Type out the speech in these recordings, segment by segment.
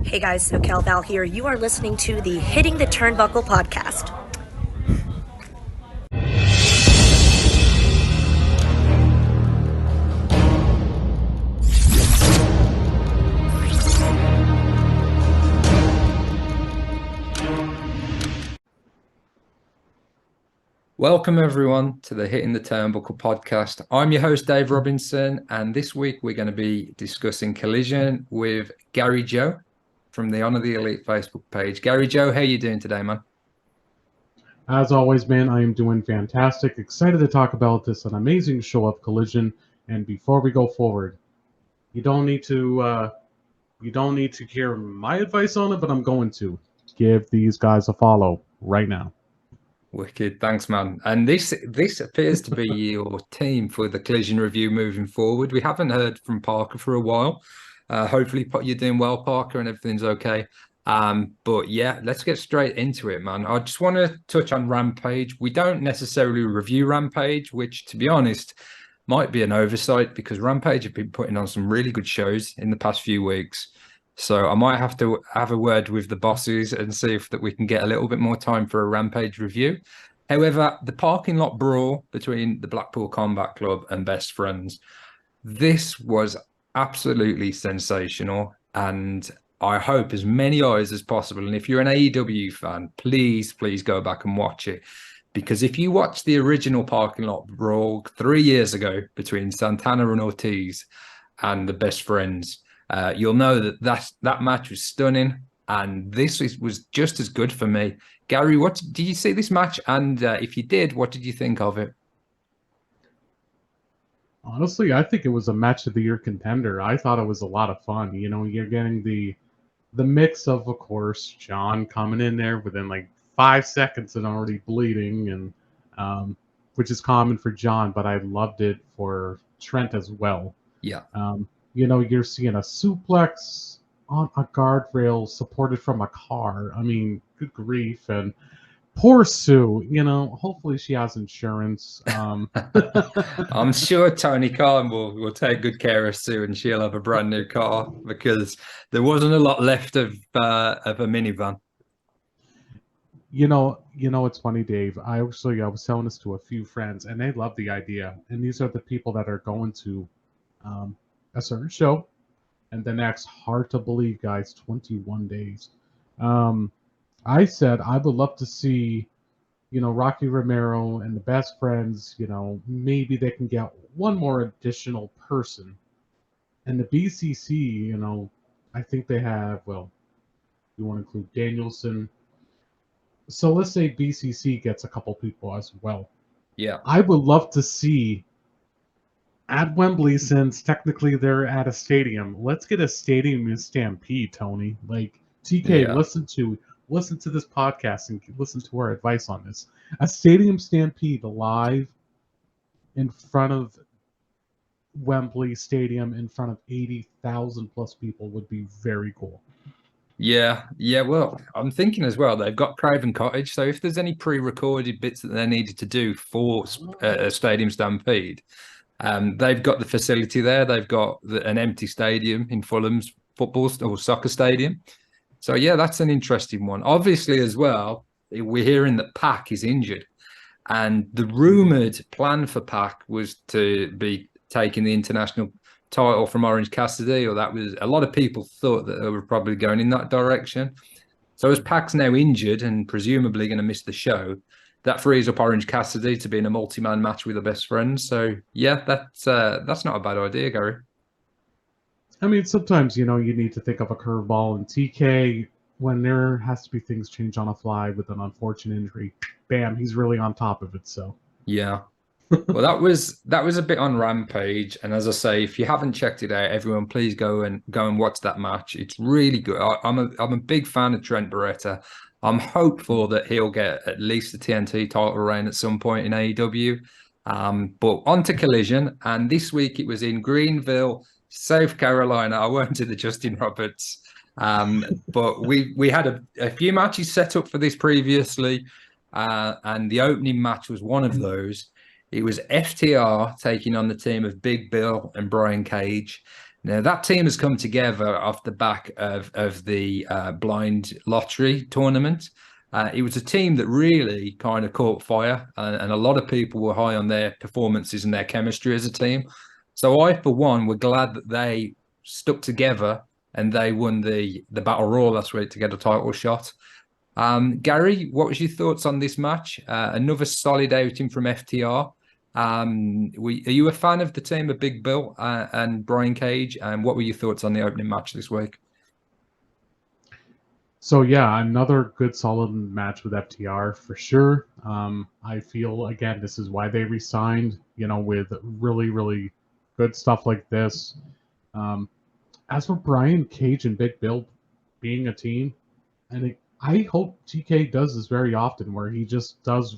Hey guys, SoCal Val here. You are listening to the Hitting the Turnbuckle podcast. Welcome everyone to the Hitting the Turnbuckle podcast. I'm your host Dave Robinson, and this week we're going to be discussing Collision with Gary Joe from the Honor the Elite Facebook page. Gary Joe, how you doing today, man? As always, man, I am doing fantastic. Excited to talk about this an amazing show of Collision. And before we go forward, you don't need to hear my advice on it, but I'm going to give these guys a follow right now. Wicked, thanks, man. And this appears to be your team for the Collision review moving forward. We haven't heard from Parker for a while. Hopefully you're doing well, Parker, and everything's okay. But yeah, let's get straight into it, man. I just want to touch on Rampage. We don't necessarily review Rampage, which, to be honest, might be an oversight because Rampage have been putting on some really good shows in the past few weeks. So I might have to have a word with the bosses and see if that we can get a little bit more time for a Rampage review. However, the parking lot brawl between the Blackpool Combat Club and Best Friends, this was absolutely sensational, and I hope as many eyes as possible. And if you're an AEW fan, please go back and watch it. Because if you watch the original parking lot brawl 3 years ago between Santana and Ortiz and the Best Friends, you'll know that match was stunning, and this was just as good for me. Gary, what did you see this match? And if you did, what did you think of it? Honestly, I think it was a match of the year contender. I thought it was a lot of fun. You know, you're getting the mix of course, John coming in there within like 5 seconds and already bleeding, and which is common for John, but I loved it for Trent as well. Yeah. You know, you're seeing a suplex on a guardrail supported from a car. I mean, good grief. And poor Sue, you know, hopefully she has insurance. I'm sure Tony Khan will take good care of Sue, and she'll have a brand new car because there wasn't a lot left of a minivan. You know, it's funny, Dave. I was telling this to a few friends, and they love the idea. And these are the people that are going to a certain show, and the next, hard to believe, guys, 21 days. I said I would love to see, you know, Rocky Romero and the Best Friends. You know, maybe they can get one more additional person. And the BCC, you know, I think they have, well, you want to include Danielson. So let's say BCC gets a couple people as well. Yeah. I would love to see at Wembley, since technically they're at a stadium. Let's get a stadium stampede, Tony. Like, TK, listen to this podcast and listen to our advice on this. A stadium stampede live in front of Wembley Stadium in front of 80,000 plus people would be very cool. Yeah. Well, I'm thinking as well, they've got Craven Cottage, so if there's any pre-recorded bits that they needed to do for a stadium stampede, they've got the facility there. They've got an empty stadium in Fulham's football or soccer stadium. So yeah, that's an interesting one. Obviously, as well, we're hearing that Pac is injured, and the rumored plan for Pac was to be taking the international title from Orange Cassidy, or that was a lot of people thought that they were probably going in that direction. So as Pac's now injured and presumably going to miss the show, that frees up Orange Cassidy to be in a multi-man match with the Best Friends. So yeah, that's not a bad idea, Gary. I mean, sometimes, you know, you need to think of a curveball, and TK, when there has to be things change on a fly with an unfortunate injury, bam, he's really on top of it. So yeah. Well, that was a bit on Rampage, and as I say, if you haven't checked it out, everyone, please go and watch that match. It's really good. I'm a big fan of Trent Beretta. I'm hopeful that he'll get at least the TNT title reign at some point in AEW. But on to Collision, and this week it was in Greenville, South Carolina. I won't do the Justin Roberts, but we had a few matches set up for this previously, and the opening match was one of those. It was FTR taking on the team of Big Bill and Brian Cage. Now that team has come together off the back of the blind lottery tournament. It was a team that really kind of caught fire, and a lot of people were high on their performances and their chemistry as a team. So I, for one, were glad that they stuck together and they won the Battle Royal last week to get a title shot. Gary, what was your thoughts on this match? Another solid outing from FTR. Are you a fan of the team of Big Bill and Brian Cage? And what were your thoughts on the opening match this week? So yeah, another good solid match with FTR for sure. I feel again this is why they resigned, with really, really good stuff like this. As for Brian Cage and Big Bill being a team, and I hope TK does this very often, where he just does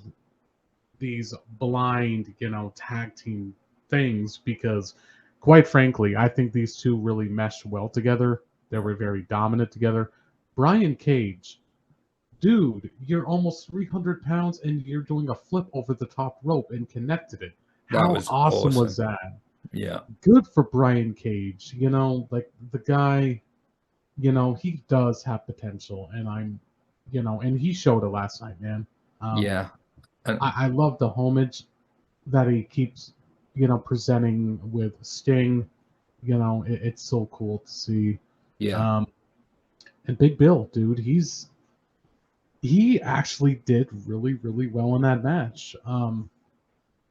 these blind, tag team things, because quite frankly, I think these two really meshed well together. They were very dominant together. Brian Cage, dude, you're almost 300 pounds and you're doing a flip over the top rope and connected it. How awesome was that? Yeah. Good for Brian Cage. Like the guy, he does have potential, and and he showed it last night, man. Yeah. I love the homage that he keeps, presenting with Sting. It's so cool to see. Yeah. And Big Bill, dude, he actually did really, really well in that match.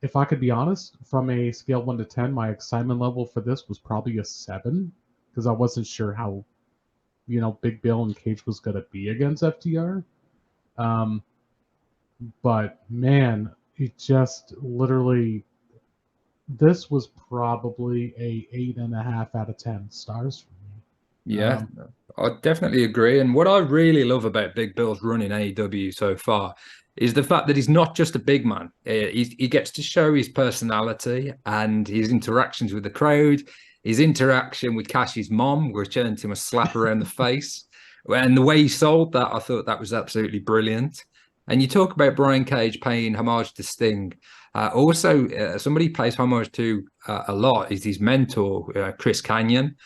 If I could be honest, from a scale 1 to 10, my excitement level for this was probably a 7, because I wasn't sure how, Big Bill and Cage was going to be against FTR. But man, it just literally, this was probably a 8.5 out of 10 stars for me. Yeah, I definitely agree. And what I really love about Big Bill's run in AEW so far is the fact that he's not just a big man. He gets to show his personality and his interactions with the crowd, his interaction with Cash's mom, which earned him a slap around the face. And the way he sold that, I thought that was absolutely brilliant. And you talk about Brian Cage paying homage to Sting. Somebody he pays homage to a lot is his mentor, Chris Kanyon.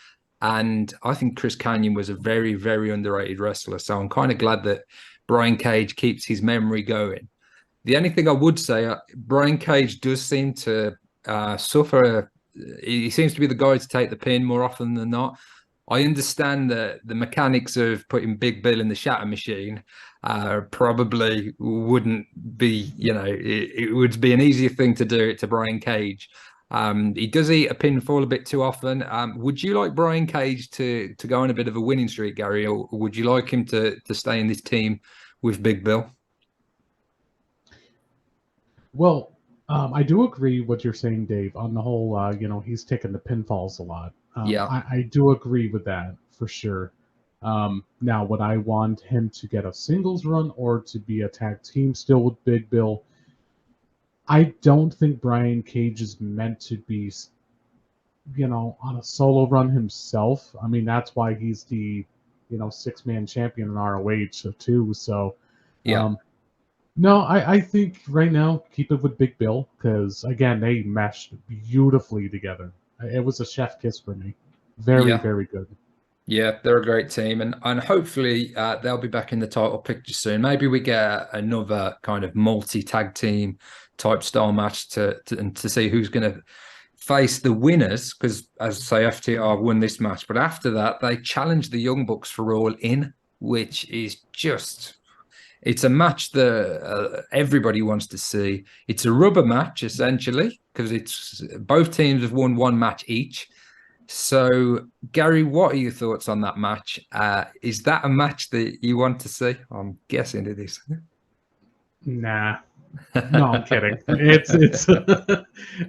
And I think Chris Kanyon was a very, very underrated wrestler. So I'm kind of glad that Brian Cage keeps his memory going. The only thing I would say, Brian Cage does seem to suffer. He seems to be the guy to take the pin more often than not. I understand that the mechanics of putting Big Bill in the shatter machine probably wouldn't be, it would be an easier thing to do it to Brian Cage. He does eat a pinfall a bit too often. Would you like Brian Cage to go on a bit of a winning streak, Gary, or would you like him to stay in this team with Big Bill? Well, I do agree what you're saying, Dave, on the whole, he's taking the pinfalls a lot. Yeah. I do agree with that for sure. Now, would I want him to get a singles run or to be a tag team still with Big Bill? I don't think Brian Cage is meant to be, on a solo run himself. I mean, that's why he's the, 6-man champion in ROH too. So, yeah. No, I think right now keep it with Big Bill, because again they meshed beautifully together. It was a chef kiss for me. Very, very good. Yeah, they're a great team, and hopefully they'll be back in the title picture soon. Maybe we get another kind of multi-tag team type style match to see who's going to face the winners, because as I say, FTR won this match, but after that they challenged the Young Bucks for All In, which is just... It's a match that everybody wants to see. It's a rubber match, essentially, because it's both teams have won one match each. So, Gary, what are your thoughts on that match? Is that a match that you want to see? I'm guessing it is. Nah. No, I'm kidding. It's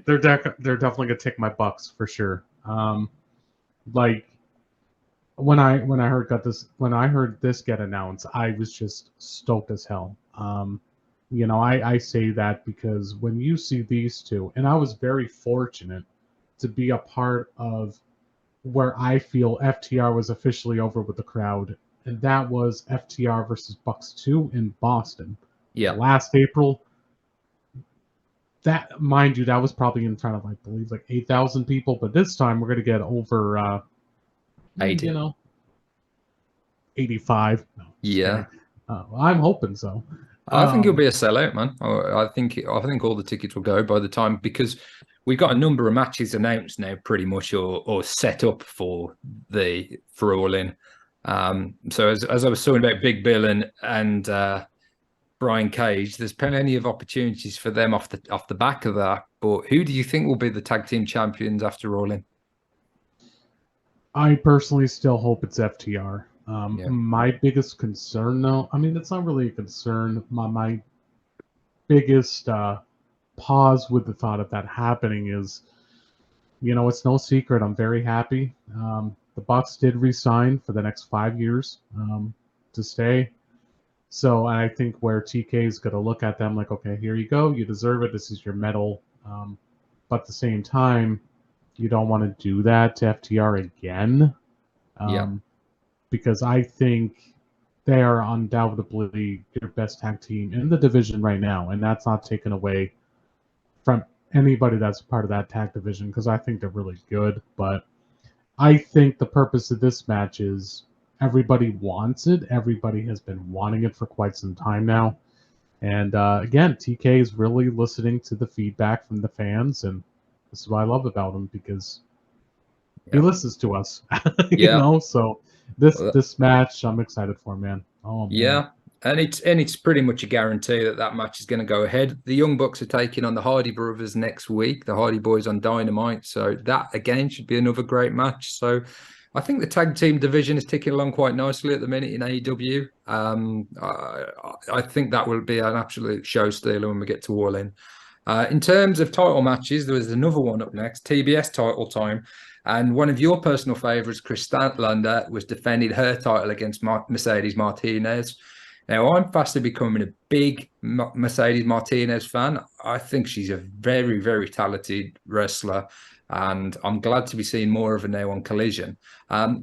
they're definitely gonna take my bucks for sure. Like when I heard this get announced, I was just stoked as hell. I say that because when you see these two, and I was very fortunate to be a part of where I feel FTR was officially over with the crowd, and that was FTR versus Bucks 2 in Boston. Yeah. Last April. that, mind you, that was probably in front of, I believe, like 8,000 people. But this time we're going to get over, 80. 85. No, just Yeah. kidding. I'm hoping so. I think it'll be a sellout, man. I think all the tickets will go by the time, because we've got a number of matches announced now, pretty much, or set up for All In. So as I was talking about Big Bill and Brian Cage, there's plenty of opportunities for them off the back of that. But who do you think will be the tag team champions after All In? I personally still hope it's FTR. Yeah. My biggest concern, though, I mean, it's not really a concern. My biggest pause with the thought of that happening is, it's no secret. I'm very happy. The Bucks did resign for the next 5 years to stay. So I think where TK is going to look at them like, okay, here you go. You deserve it. This is your medal. But at the same time, you don't want to do that to FTR again. Because I think they are undoubtedly your best tag team in the division right now. And that's not taken away from anybody that's part of that tag division, because I think they're really good. But I think the purpose of this match is everybody wants it. Everybody has been wanting it for quite some time now. And again, TK is really listening to the feedback from the fans. And this is what I love about him, because he listens to us. So this match, I'm excited for, man. Oh, man. Yeah, and it's pretty much a guarantee that match is going to go ahead. The Young Bucks are taking on the Hardy Brothers next week. The Hardy Boys on Dynamite, so that again should be another great match. So I think the tag team division is ticking along quite nicely at the minute in AEW. I think that will be an absolute show stealer when we get to All In. In terms of title matches, there was another one up next, TBS title time. And one of your personal favourites, Kris Statlander, was defending her title against Mercedes Martinez. Now, I'm fastly becoming a big Mercedes Martinez fan. I think she's a very, very talented wrestler, and I'm glad to be seeing more of her now on Collision.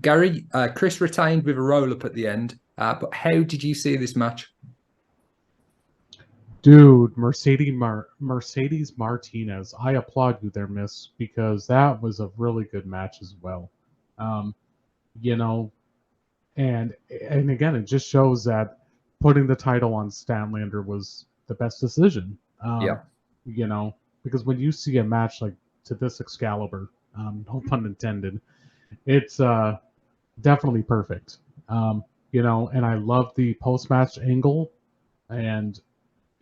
Gary, Kris retained with a roll-up at the end, but how did you see this match? Dude, Mercedes Martinez, I applaud you there, miss, because that was a really good match as well. And again, it just shows that putting the title on Statlander was the best decision. Because when you see a match like to this Excalibur, no pun intended, it's definitely perfect. And I love the post-match angle, and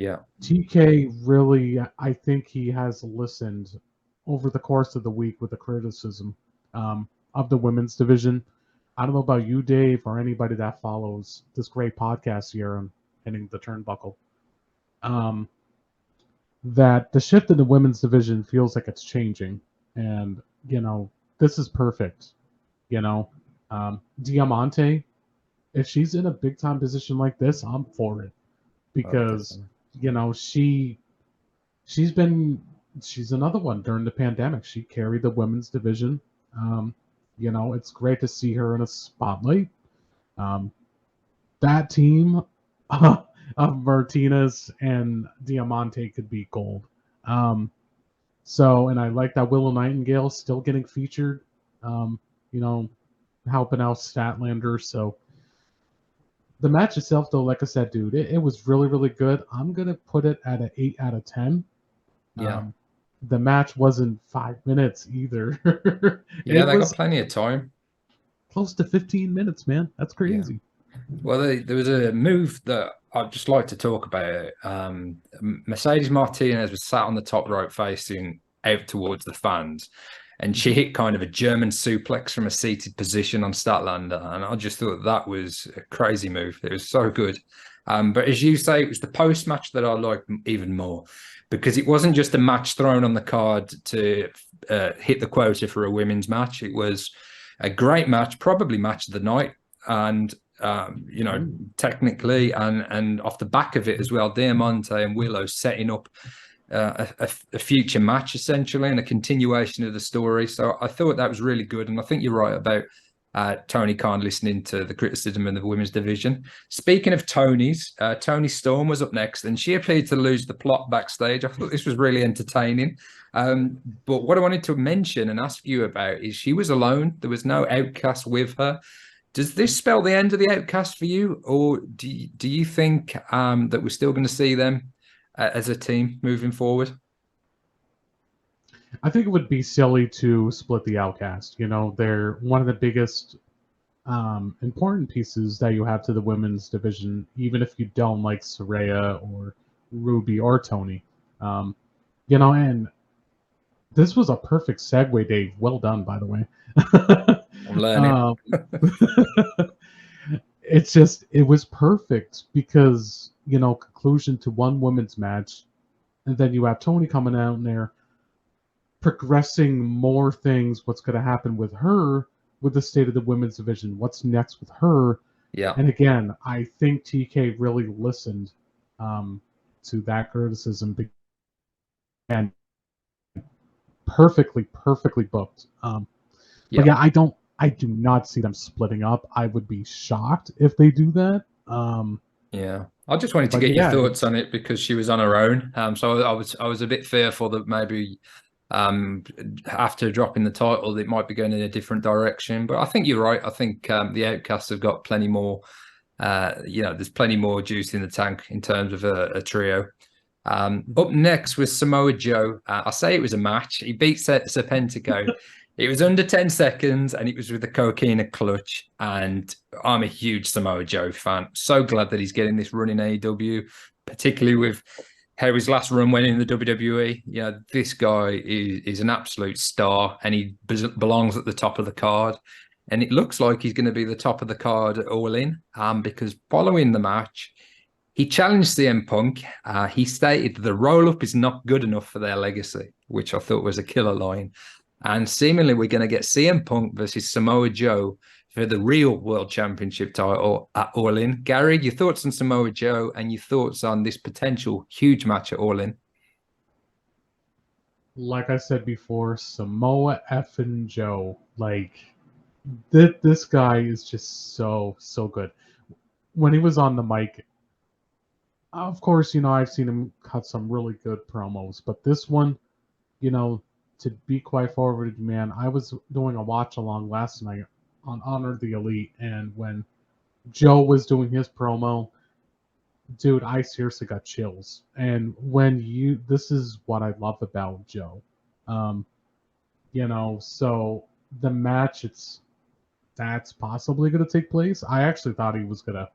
TK really, I think he has listened over the course of the week with the criticism of the women's division. I don't know about you, Dave, or anybody that follows this great podcast here on Hitting the Turnbuckle, that the shift in the women's division feels like it's changing. And, this is perfect. Diamante, if she's in a big-time position like this, I'm for it. Because... she's another one during the pandemic. She carried the women's division. It's great to see her in a spotlight. That team of Martinez and Diamante could be gold. And I like that Willow Nightingale still getting featured, helping out Statlander. So the match itself, though, like I said, dude, it was really, really good. I'm going to put it at an 8 out of 10. The match wasn't 5 minutes either. They got plenty of time. Close to 15 minutes, man. That's crazy. Yeah. Well, there was a move that I'd just like to talk about. Mercedes Martinez was sat on the top rope facing out towards the fans, and she hit kind of a German suplex from a seated position on Statlander. And I just thought that was a crazy move. It was so good. But as you say, it was the post-match that I liked even more, because it wasn't just a match thrown on the card to hit the quota for a women's match. It was a great match, probably match of the night. And, technically and off the back of it as well, Diamante and Willow setting up a future match essentially, and a continuation of the story. So I thought that was really good, and I think you're right about Tony Khan listening to the criticism in the women's division. Speaking of Tony's, Tony Storm was up next, and she appeared to lose the plot backstage. I thought this was really entertaining. But what I wanted to mention and ask you about is she was alone. There was no Outcast with her. Does this spell the end of the Outcast for you, or do you think that we're still going to see them as a team moving forward? I think it would be silly to split the Outcast. You know, they're one of the biggest important pieces that you have to the women's division, even if you don't like Saraya or Ruby or Tony. You know, and this was a perfect segue, Dave. Well done, by the way. I'm learning. It was perfect because, you know, conclusion to one women's match, and then you have Tony coming out in there progressing more things, what's going to happen with her, with the state of the women's division, what's next with her. Yeah. And again, I think TK really listened to that criticism and perfectly booked. But yeah, I do not see them splitting up. I would be shocked if they do that. Yeah, I just wanted to get your thoughts on it because she was on her own. So I was a bit fearful that maybe after dropping the title, it might be going in a different direction. But I think you're right. I think the Outcasts have got plenty more. There's plenty more juice in the tank in terms of a trio. Up next was Samoa Joe. I say it was a match. He beat Serpentico. It was under 10 seconds, and it was with the coquina clutch. And I'm a huge Samoa Joe fan. So glad that he's getting this run in AEW, particularly with how his last run went in the WWE. You know, this guy is an absolute star, and he belongs at the top of the card. And it looks like he's going to be the top of the card at All In, because following the match, he challenged CM Punk. He stated the roll-up is not good enough for their legacy, which I thought was a killer line. And seemingly we're going to get CM Punk versus Samoa Joe for the real World Championship title at All In. Gary, your thoughts on Samoa Joe and your thoughts on this potential huge match at All In? Like I said before, Samoa effing Joe. Like, this guy is just so good. When he was on the mic, of course, you know, I've seen him cut some really good promos, but this one, you know, to be quite forward, man, I was doing a watch along last night on Honor the Elite, and when Joe was doing his promo, dude, I seriously got chills. And this is what I love about Joe. You know, so the match, that's possibly going to take place. I actually thought he was going to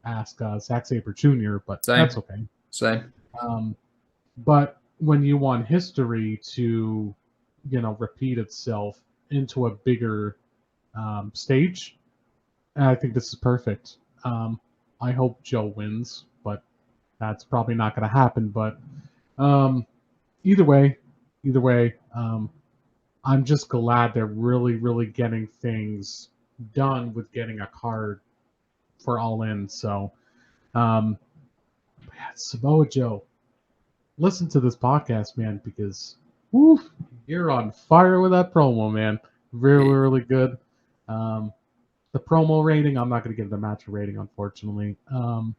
ask Zack Sabre Jr., but that's okay. Same. But when you want history to, you know, repeat itself into a bigger stage, I think this is perfect. I hope Joe wins, but that's probably not going to happen. But either way, I'm just glad they're really getting things done with getting a card for All In. So, Samoa Joe, listen to this podcast, man, because you're on fire with that promo, man. Really good. The promo rating, I'm not going to give the match a rating, unfortunately. The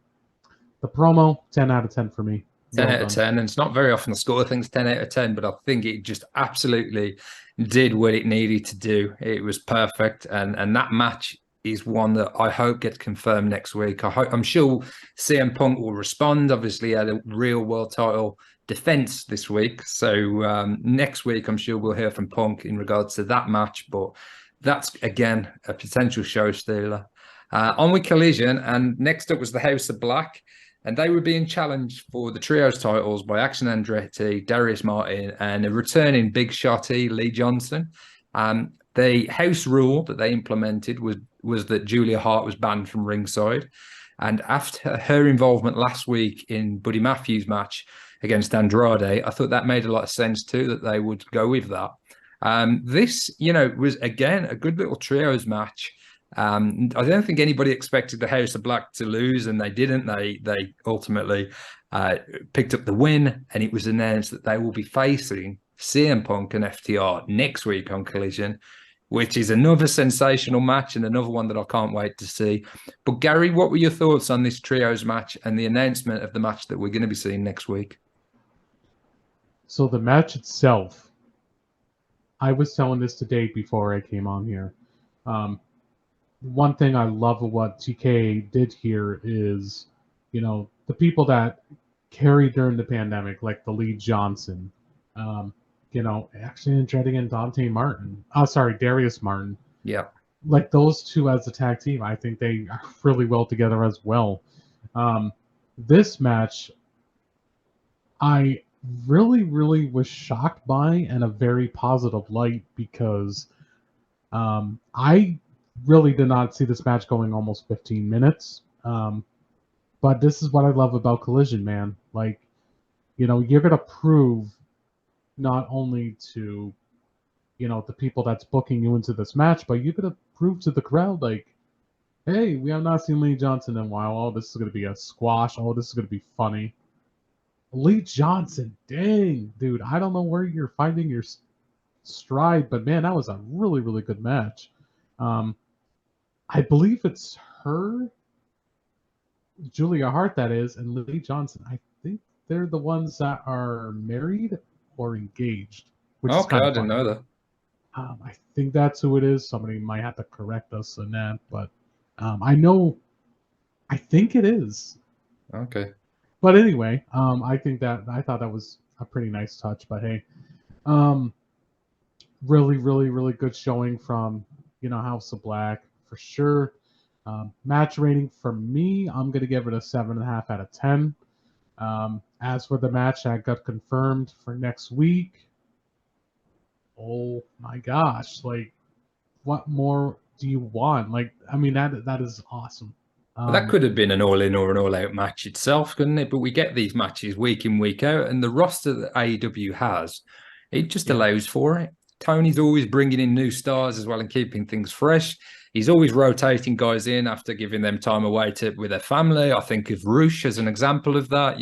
promo, 10 out of 10 for me. 10 out of 10, and it's not very often I score things 10 out of 10, but I think it just absolutely did what it needed to do. It was perfect, and that match is one that I hope gets confirmed next week. I'm sure CM Punk will respond. Obviously, he had a real world title defense this week, so next week I'm sure we'll hear from Punk in regards to that match, but that's, again, a potential show stealer. On with Collision, and next up was the House of Black, and they were being challenged for the trios titles by Action Andretti, Darius Martin, and a returning big shotty, Lee Johnson. The house rule that they implemented was that Julia Hart was banned from ringside. And after her involvement last week in Buddy Matthews' match against Andrade, I thought that made a lot of sense too, that they would go with that. This, you know, was, again, a good little trios match. I don't think anybody expected the House of Black to lose, and they didn't. They ultimately picked up the win, and it was announced that they will be facing CM Punk and FTR next week on Collision, which is another sensational match and another one that I can't wait to see. But Gary, what were your thoughts on this trios match and the announcement of the match that we're going to be seeing next week? So the match itself, I was telling this to Dave before I came on here. One thing I love of what TK did here is, the people that carried during the pandemic, like the Lee Johnson, actually Andretti and Dante Martin. Darius Martin. Yeah. Like those two as a tag team, I think they are really well together as well. This match, I really, really was shocked by in a very positive light because I really did not see this match going almost 15 minutes. But this is what I love about Collision, man. Like, you're going to prove not only to, the people that's booking you into this match, but you're going to prove to the crowd, like, hey, we have not seen Lee Johnson in a while. Oh, this is going to be a squash. Oh, this is going to be funny. Lee Johnson, dang, dude. I don't know where you're finding your stride, but man, that was a really, really good match. I believe it's her, Julia Hart, that is, and Lee Johnson. I think they're the ones that are married or engaged. Which is Okay, I didn't know that. I think that's who it is. Somebody might have to correct us on that, but I think it is. Okay. But anyway, I thought that was a pretty nice touch. But hey, really, really, really good showing from House of Black for sure. Match rating for me, I'm gonna give it a 7.5 out of 10. As for the match that got confirmed for next week, oh my gosh! Like, what more do you want? Like, I mean, that is awesome. Well, that could have been an all-in or an all-out match itself, couldn't it? But we get these matches week in, week out, and the roster that AEW has, it just allows for it. Tony's always bringing in new stars as well and keeping things fresh. He's always rotating guys in after giving them time away with their family. I think of Roosh as an example of that.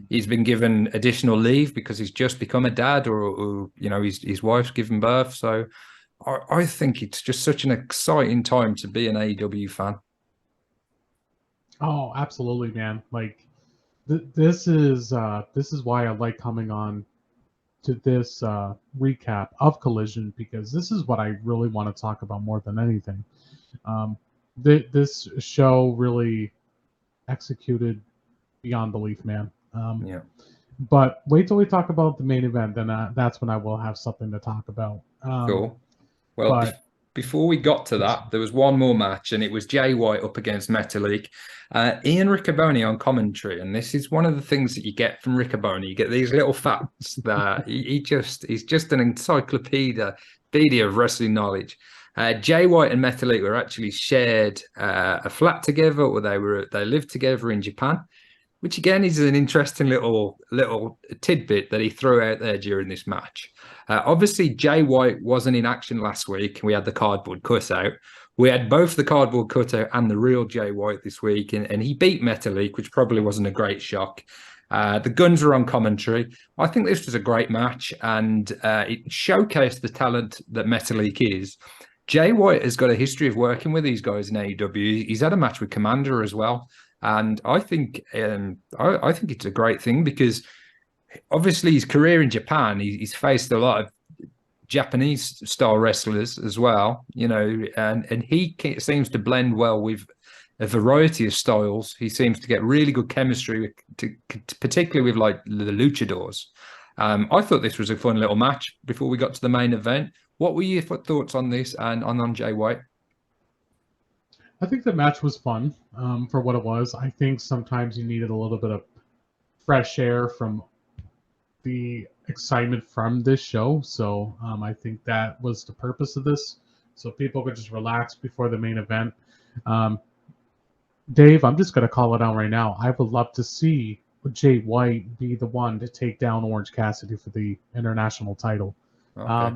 He's been given additional leave because he's just become a dad or his wife's given birth. So I think it's just such an exciting time to be an AEW fan. Oh, absolutely, man. Like, this is why I like coming on to this recap of Collision, because this is what I really want to talk about more than anything. This show really executed beyond belief, man. Yeah. But wait till we talk about the main event, then that's when I will have something to talk about. Cool. Well, before we got to that, there was one more match, and it was Jay White up against Metalik. Ian Riccoboni on commentary, and this is one of the things that you get from Riccoboni. You get these little facts that he's just an encyclopedia of wrestling knowledge. Jay White and Metalik were actually shared a flat together, or they lived together in Japan, which again is an interesting little tidbit that he threw out there during this match. Obviously, Jay White wasn't in action last week. We had the cardboard cutout. We had both the cardboard cutout and the real Jay White this week, and he beat Metalik, which probably wasn't a great shock. The Guns were on commentary. I think this was a great match, and it showcased the talent that Metalik is. Jay White has got a history of working with these guys in AEW. He's had a match with Commander as well. And I think I think it's a great thing because obviously his career in Japan, he's faced a lot of Japanese style wrestlers as well, and he seems to blend well with a variety of styles. He seems to get really good chemistry, particularly with like the luchadors. I thought this was a fun little match before we got to the main event. What were your thoughts on this and on Jay White? I think the match was fun for what it was. I think sometimes you needed a little bit of fresh air from the excitement from this show. So I think that was the purpose of this. So people could just relax before the main event. Dave, I'm just going to call it out right now. I would love to see Jay White be the one to take down Orange Cassidy for the international title. Okay.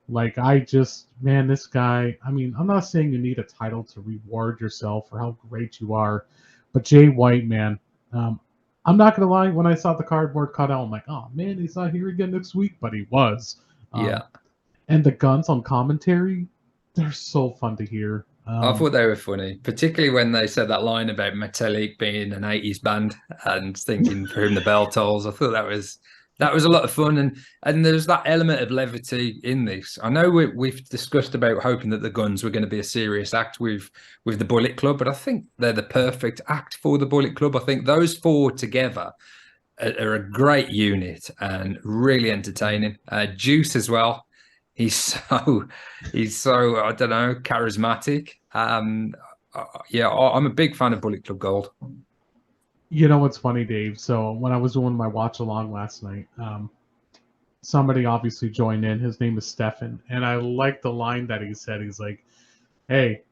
This guy, I mean, I'm not saying you need a title to reward yourself for how great you are, but Jay White, man, I'm not going to lie, when I saw the cardboard cutout, I'm like, oh man, he's not here again next week, but he was. Yeah. And the Guns on commentary, they're so fun to hear. I thought they were funny, particularly when they said that line about Metalik being an 80s band and thinking for whom the bell tolls. I thought that was a lot of fun, and there's that element of levity in this. I know we've discussed about hoping that the Guns were going to be a serious act with the Bullet Club, but I think they're the perfect act for the Bullet Club. I think those four together are a great unit and really entertaining. Juice as well. He's so I don't know, charismatic. Yeah, I'm a big fan of Bullet Club Gold. You know what's funny, Dave? So when I was doing my watch along last night, somebody obviously joined in. His name is Stefan, and I like the line that he said. He's like, "Hey,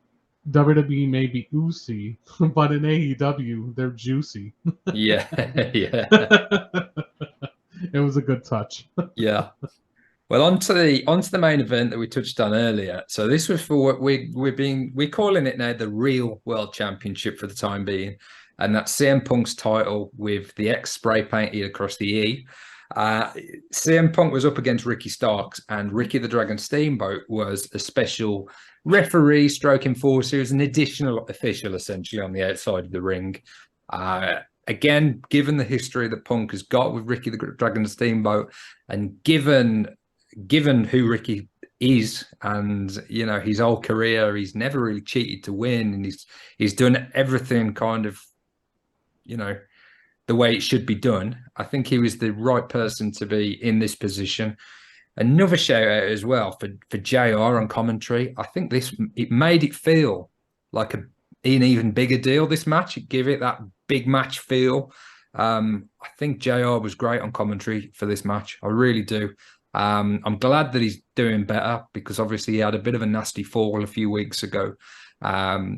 WWE may be oozy, but in AEW they're juicy." Yeah, yeah, It was a good touch. yeah. Well, onto the main event that we touched on earlier. So this was for what we're calling it now the real World Championship for the time being, and that's CM Punk's title with the X spray painted across the E. CM Punk was up against Ricky Starks, and Ricky the Dragon Steamboat was a special referee stroke enforcer. He was an additional official essentially on the outside of the ring. Again, given the history that Punk has got with Ricky the Dragon Steamboat, and given who Ricky is and his whole career, he's never really cheated to win, and he's done everything kind of the way it should be done. I think he was the right person to be in this position. Another shout out as well for JR on commentary. I think it made it feel like an even bigger deal, this match. It gave it that big match feel. I think JR was great on commentary for this match. I really do. I'm glad that he's doing better, because obviously he had a bit of a nasty fall a few weeks ago,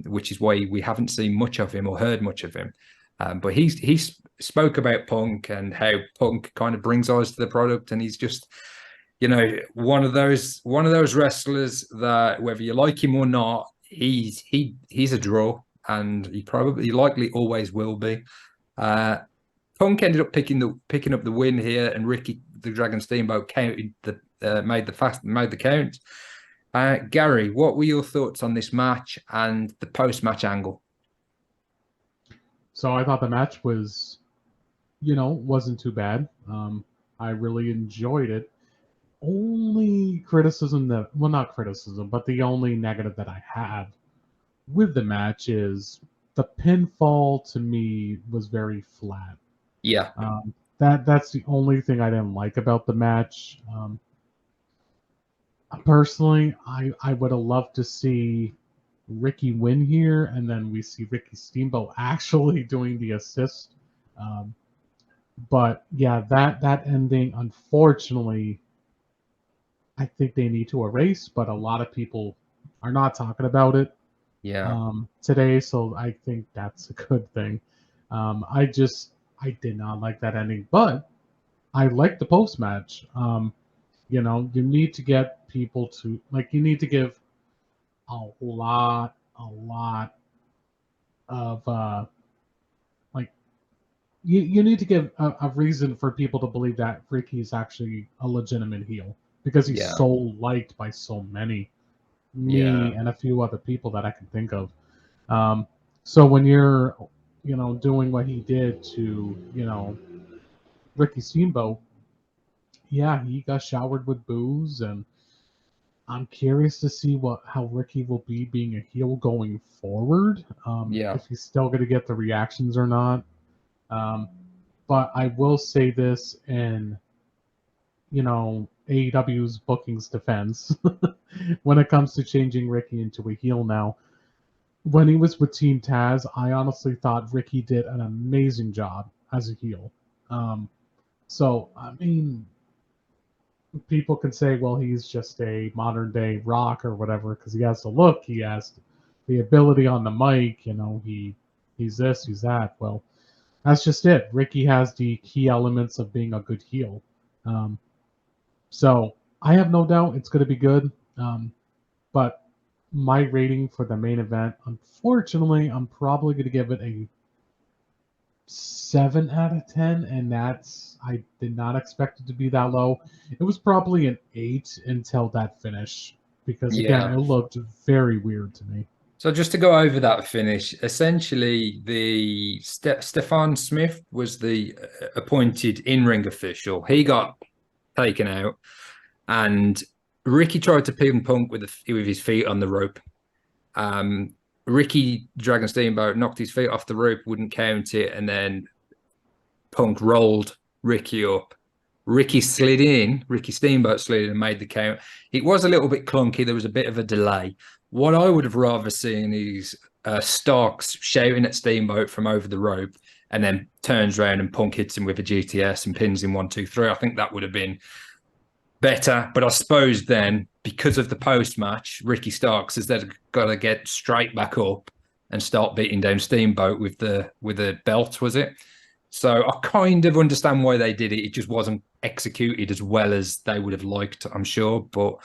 which is why we haven't seen much of him or heard much of him. But he spoke about Punk and how Punk kind of brings eyes to the product, and he's just one of those wrestlers that, whether you like him or not, he's a draw, and he likely always will be. Punk ended up picking up the win here, and Ricky the Dragon Steamboat counted made the count. Gary, what were your thoughts on this match and the post-match angle? So I thought the match was, wasn't too bad. I really enjoyed it. Only criticism not criticism, but the only negative that I have with the match is the pinfall to me was very flat. Yeah. That's the only thing I didn't like about the match. Personally, I would have loved to see Ricky win here, and then we see Ricky Steamboat actually doing the assist. But yeah, that ending, unfortunately, I think they need to erase, but a lot of people are not talking about it today, so I think that's a good thing. I did not like that ending, but I like the post match. You need to get people to you need to give a lot of you need to give a reason for people to believe that Ricky is actually a legitimate heel, because he's so liked by so many, and a few other people that I can think of. So when you're doing what he did to Ricky Steamboat, he got showered with booze, and I'm curious to see how Ricky will be being a heel going forward. If he's still going to get the reactions or not. But I will say this in AEW's bookings defense, when it comes to changing Ricky into a heel now. When he was with Team Taz, I honestly thought Ricky did an amazing job as a heel. So, I mean, people can say, well, he's just a modern day Rock or whatever, because he has the look, he has the ability on the mic, he's this, he's that. Well, that's just it. Ricky has the key elements of being a good heel. So I have no doubt it's going to be good. But my rating for the main event, unfortunately, I'm probably going to give it a 7 out of 10, and that's I did not expect it to be that low. It was probably an 8 until that finish because again, Yeah. it looked very weird to me. So just to go over that finish, essentially the Stefan Smith was the appointed in-ring official. He got taken out, and Ricky tried to pin Punk with his feet on the rope. Ricky Dragon Steamboat knocked his feet off the rope, wouldn't count it, and then Punk rolled Ricky up. Ricky Steamboat slid in and made the count. It was a little bit clunky. There was a bit of a delay. What I would have rather seen is Starks shouting at Steamboat from over the rope and then turns around and Punk hits him with a GTS and pins him 1, 2, 3. I think that would have been better. But I suppose then, because of the post-match, Ricky Starks has then got to get straight back up and start beating down Steamboat with the belt, was it? So I kind of understand why they did it. It just wasn't executed as well as they would have liked, I'm sure. But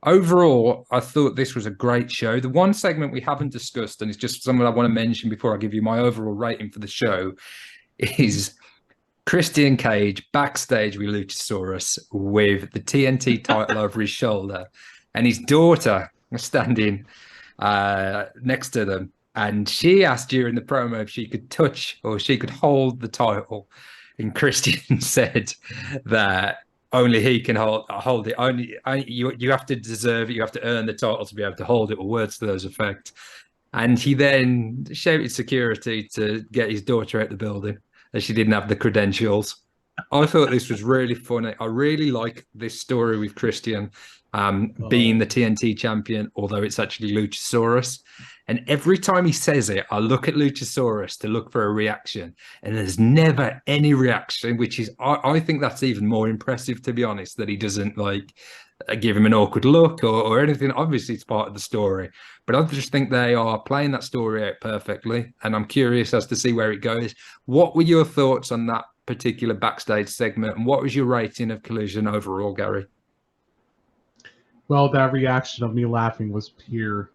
overall, I thought this was a great show. The one segment we haven't discussed, and it's just something I want to mention before I give you my overall rating for the show, is Christian Cage backstage with Luchasaurus with the TNT title over his shoulder and his daughter standing next to them. And she asked during the promo if she could touch or she could hold the title. And Christian said that only he can hold it. Only you have to deserve it. You have to earn the title to be able to hold it, or words to those effect. And he then shouted security to get his daughter out the building as she didn't have the credentials. I thought this was really funny. I really like this story with Christian being the TNT champion, although it's actually Luchasaurus. And every time he says it, I look at Luchasaurus to look for a reaction, and there's never any reaction, which is, I think that's even more impressive, to be honest, that he doesn't like give him an awkward look or anything. Obviously, it's part of the story, but I just think they are playing that story out perfectly, and I'm curious as to see where it goes. What were your thoughts on that particular backstage segment, and what was your rating of Collision overall, Gary? Well, that reaction of me laughing was pure.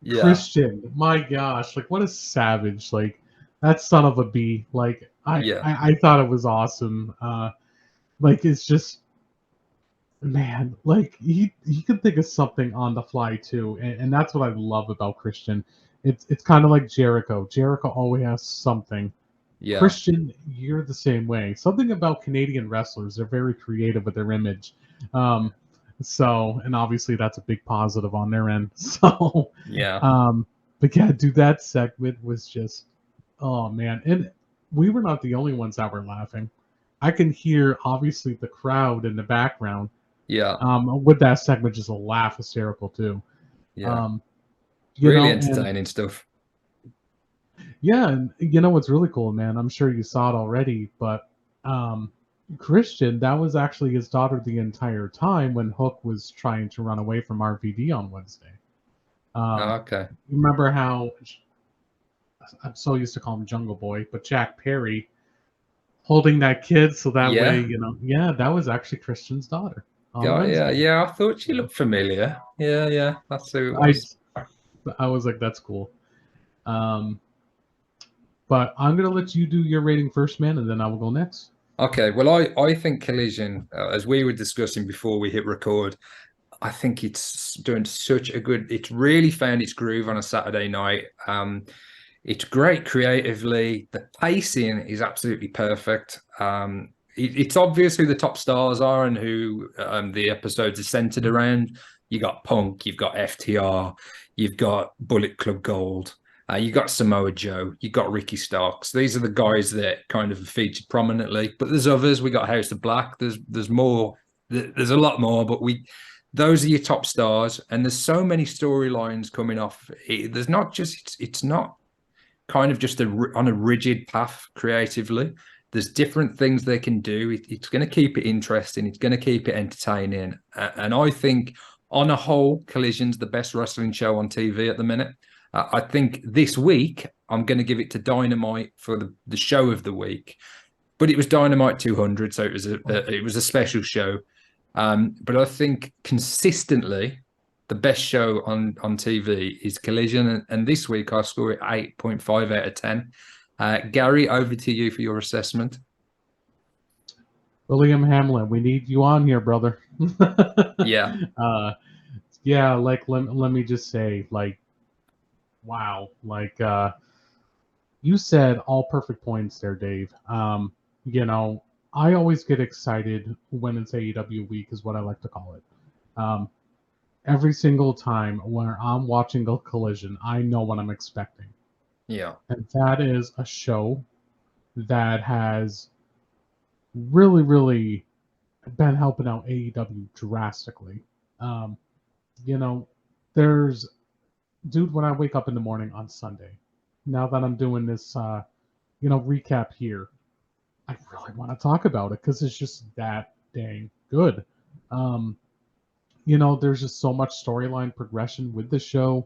Yeah. Christian, my gosh, like what a savage! Like that son of a bee. Like I thought it was awesome. Like it's just, man, like he could think of something on the fly too, and that's what I love about Christian. It's kind of like Jericho. Jericho always has something. Yeah. Christian, you're the same way. Something about Canadian wrestlers, they're very creative with their image. So, and obviously that's a big positive on their end. So, yeah. But yeah, dude, that segment was just, oh man. And we were not the only ones that were laughing. I can hear obviously the crowd in the background. Yeah. With that segment, just a laugh hysterical too. Yeah. Really entertaining stuff. Yeah, and you know what's really cool, man? I'm sure you saw it already, but Christian, that was actually his daughter the entire time when Hook was trying to run away from RVD on Wednesday. Okay. Remember how I'm so used to call him Jungle Boy, but Jack Perry holding that kid so that way, that was actually Christian's daughter. Yeah. I thought she looked familiar. Yeah. That's who it was. I was like, that's cool. But I'm gonna let you do your rating first, man, and then I will go next. Okay, well, I think Collision, as we were discussing before we hit record, I think it's doing such a good. It's really found its groove on a Saturday night. It's great creatively. The pacing is absolutely perfect. It's obvious who the top stars are and who the episodes are centered around. You got Punk, you've got FTR, you've got Bullet Club Gold. You got Samoa Joe, you got Ricky Starks. These are the guys that kind of featured prominently. But there's others. We got House of Black. There's more. There's a lot more. But those are your top stars. And there's so many storylines coming off. There's not just. It's not kind of just on a rigid path creatively. There's different things they can do. It's going to keep it interesting. It's going to keep it entertaining. And I think, on a whole, Collision's the best wrestling show on TV at the minute. I think this week I'm going to give it to Dynamite for the show of the week, but it was Dynamite 200, so it was a special show. But I think consistently the best show on TV is Collision, and this week I score it 8.5 out of 10. Gary, over to you for your assessment. William Hamlin, we need you on here, brother. Yeah. Yeah, like let me just say, like, wow, like you said all perfect points there, Dave. You know, I always get excited when it's AEW week, is what I like to call it. Every single time when I'm watching a Collision, I know what I'm expecting. Yeah. And that is a show that has really, really been helping out AEW drastically. Um, you know, there's, dude, when I wake up in the morning on Sunday, now that I'm doing this, recap here, I really want to talk about it because it's just that dang good. Um, there's just so much storyline progression with the show.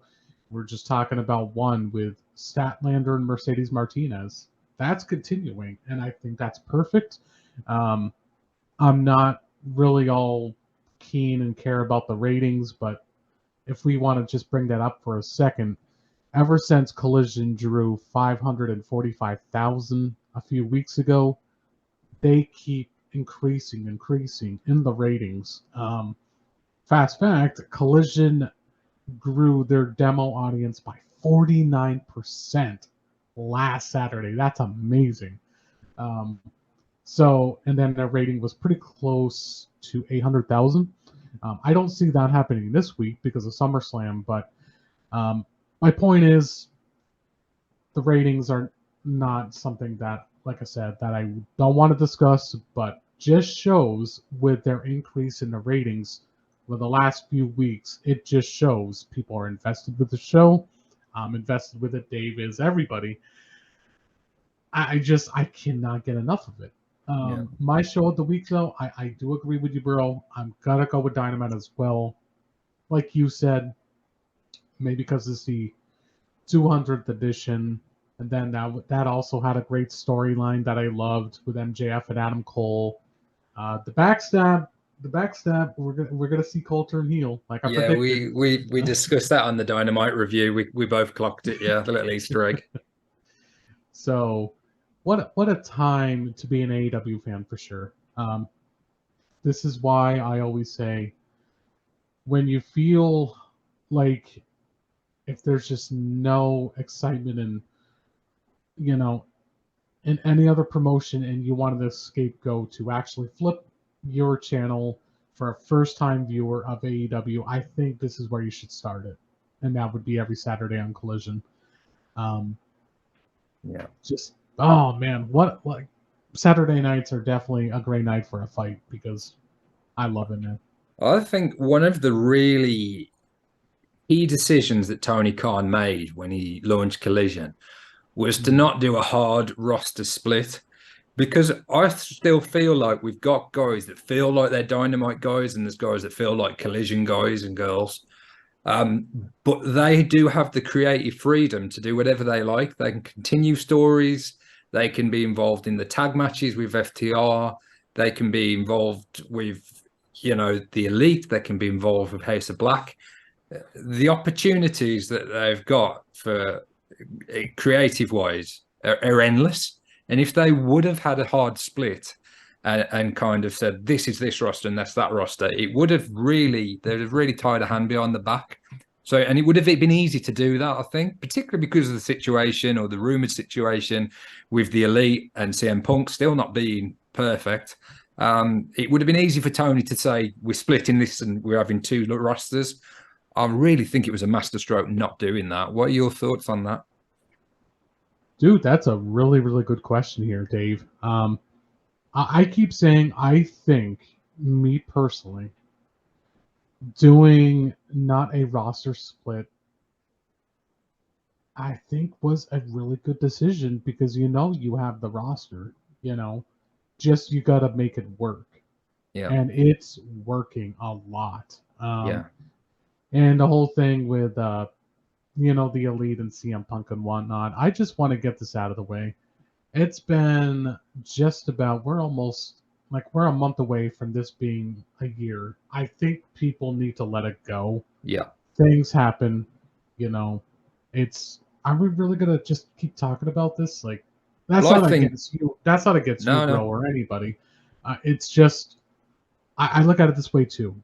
We're just talking about one with Statlander and Mercedes Martinez. That's continuing, and I think that's perfect. Um, I'm not really all keen and care about the ratings, but if we want to just bring that up for a second, ever since Collision drew 545,000 a few weeks ago, they keep increasing in the ratings. Fast fact, Collision grew their demo audience by 49% last Saturday. That's amazing. And then their rating was pretty close to 800,000. I don't see that happening this week because of SummerSlam, but my point is the ratings are not something that, like I said, that I don't want to discuss, but just shows with their increase in the ratings for the last few weeks, it just shows people are invested with the show. I'm invested with it. Dave is, everybody. I cannot get enough of it. My show of the week, though, I do agree with you, bro. I'm gonna go with Dynamite as well. Like you said, maybe because it's the 200th edition, and then that also had a great storyline that I loved with MJF and Adam Cole. The backstab, we're gonna see Cole turn heel, like I predicted. we discussed that on the Dynamite review. We both clocked it. Yeah, the little Easter egg. So, what a time to be an AEW fan for sure. This is why I always say, when you feel like if there's just no excitement in any other promotion and you wanted a scapegoat to actually flip your channel for a first-time viewer of AEW, I think this is where you should start it, and that would be every Saturday on Collision. Just, oh man, what Saturday nights are definitely a great night for a fight because I love it, man. I think one of the really key decisions that Tony Khan made when he launched Collision was to not do a hard roster split, because I still feel like we've got guys that feel like they're Dynamite guys and there's guys that feel like Collision guys and girls. But they do have the creative freedom to do whatever they like. They can continue stories. They can be involved in the tag matches with FTR. They can be involved with, the Elite. They can be involved with House of Black. The opportunities that they've got for creative wise are endless. And if they would have had a hard split and kind of said, this is this roster and that's that roster, they'd have really tied a hand behind the back. So, and it would have been easy to do that, I think, particularly because of the situation or the rumored situation with the Elite and CM Punk still not being perfect. It would have been easy for Tony to say, we're splitting this and we're having two rosters. I really think it was a masterstroke not doing that. What are your thoughts on that? Dude, that's a really, really good question here, Dave. I keep saying, I think, me personally, doing not a roster split, I think was a really good decision because you have the roster, just you got to make it work. Yeah. And it's working a lot. Yeah. And the whole thing with, the Elite and CM Punk and whatnot, I just want to get this out of the way. It's been just about, we're a month away from this being a year. I think people need to let it go. Yeah. Things happen, are we really going to just keep talking about this? Like, That's Well, I not think against you. That's not against you, no, bro, no, or anybody. It's just I look at it this way too.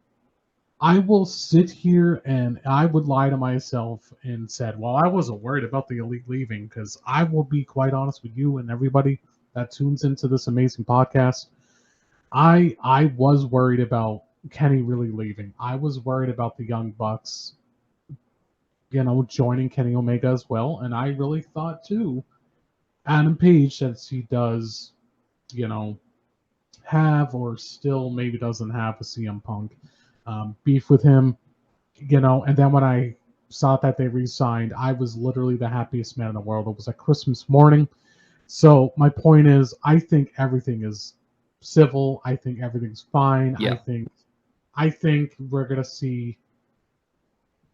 I will sit here and I would lie to myself and said, well, I wasn't worried about the elite leaving, because I will be quite honest with you and everybody that tunes into this amazing podcast. I was worried about Kenny really leaving. I was worried about the Young Bucks, joining Kenny Omega as well. And I really thought too, Adam Page, as he does, you know, have or still maybe doesn't have a CM Punk beef with him, and then when I saw that they re-signed, I was literally the happiest man in the world. It was like Christmas morning. So my point is, I think everything is civil. I think everything's fine. yeah, I think we're gonna see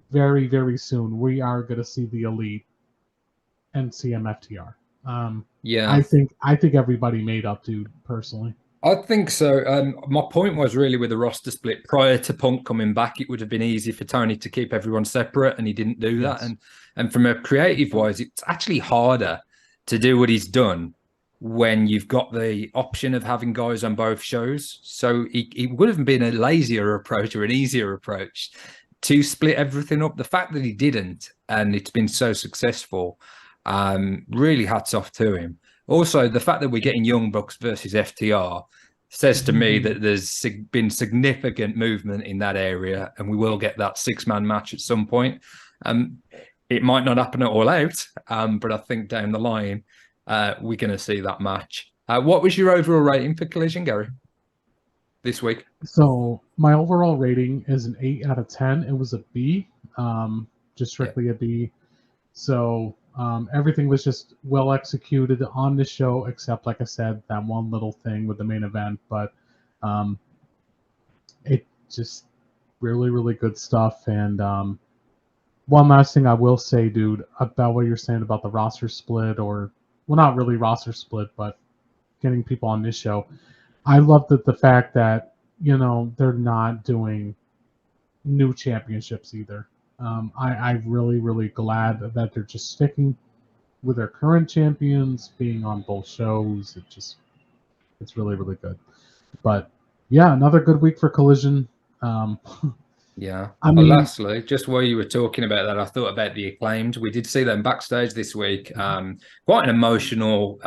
very, very soon. We are gonna see the Elite and CMFTR. yeah. I think everybody made up, dude. Personally. I think so. My point was really with the roster split prior to Punk coming back, it would have been easy for Tony to keep everyone separate, and he didn't do that. Yes. And from a creative wise, it's actually harder to do what he's done when you've got the option of having guys on both shows. So it would have been a lazier approach or an easier approach to split everything up. The fact that he didn't, and it's been so successful, really hats off to him. Also, the fact that we're getting Young Bucks versus FTR says to me that there's been significant movement in that area, and we will get that 6-man match at some point. It might not happen at All Out, but I think down the line, we're going to see that match. What was your overall rating for Collision, Gary, this week? So my overall rating is an 8 out of 10. It was a B, just strictly a B. So everything was just well executed on the show, except, like I said, that one little thing with the main event. But it just really, really good stuff. And one last thing I will say, dude, about what you're saying about the roster split, or, well, not really roster split, but getting people on this show. I love the fact that, they're not doing new championships either. I'm really, really glad that they're just sticking with their current champions being on both shows. It's really, really good. But yeah, another good week for Collision. Yeah. I mean, lastly, just while you were talking about that, I thought about the Acclaimed. We did see them backstage this week. Quite an emotional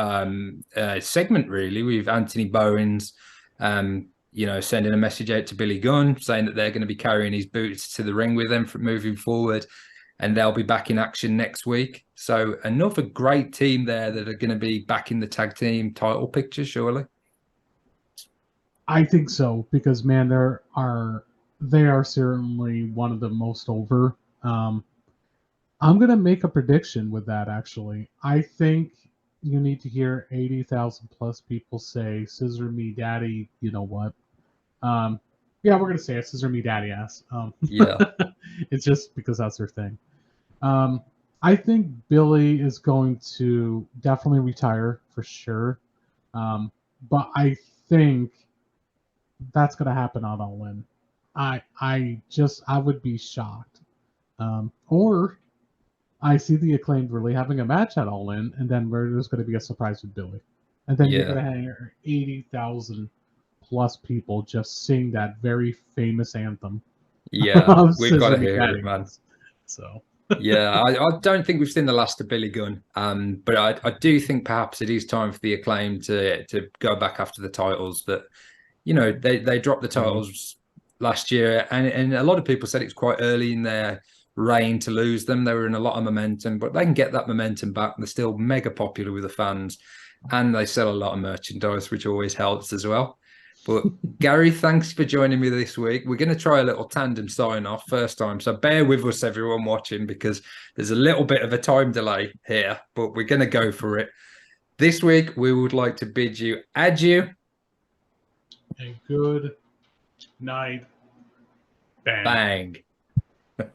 segment, really, with Anthony Bowens, sending a message out to Billy Gunn, saying that they're going to be carrying his boots to the ring with them from moving forward, and they'll be back in action next week. So another great team there that are going to be back in the tag team title picture, surely. I think so, because, man, they are certainly one of the most over. I'm going to make a prediction with that, actually. I think you need to hear 80,000 plus people say, "Scissor me, daddy, you know what?" Yeah, we're going to say it, "Scissor me, daddy ass." Yeah. It's just because that's their thing. I think Billy is going to definitely retire for sure. But I think that's going to happen on All In. I would be shocked. Or I see the Acclaimed really having a match at All In, and then there's going to be a surprise with Billy. And then you're going to have 80,000 plus people just sing that very famous anthem. Yeah, we've got to hear it, man. So yeah, I don't think we've seen the last of Billy Gunn, but I do think perhaps it is time for the Acclaim to go back after the titles. That they dropped the titles last year, and a lot of people said it's quite early in their reign to lose them. They were in a lot of momentum, but they can get that momentum back. They're still mega popular with the fans, and they sell a lot of merchandise, which always helps as well. But Gary, thanks for joining me this week. We're going to try a little tandem sign off first time. So bear with us, everyone watching, because there's a little bit of a time delay here, but we're going to go for it. This week, we would like to bid you adieu. A good night. Bang. Bang.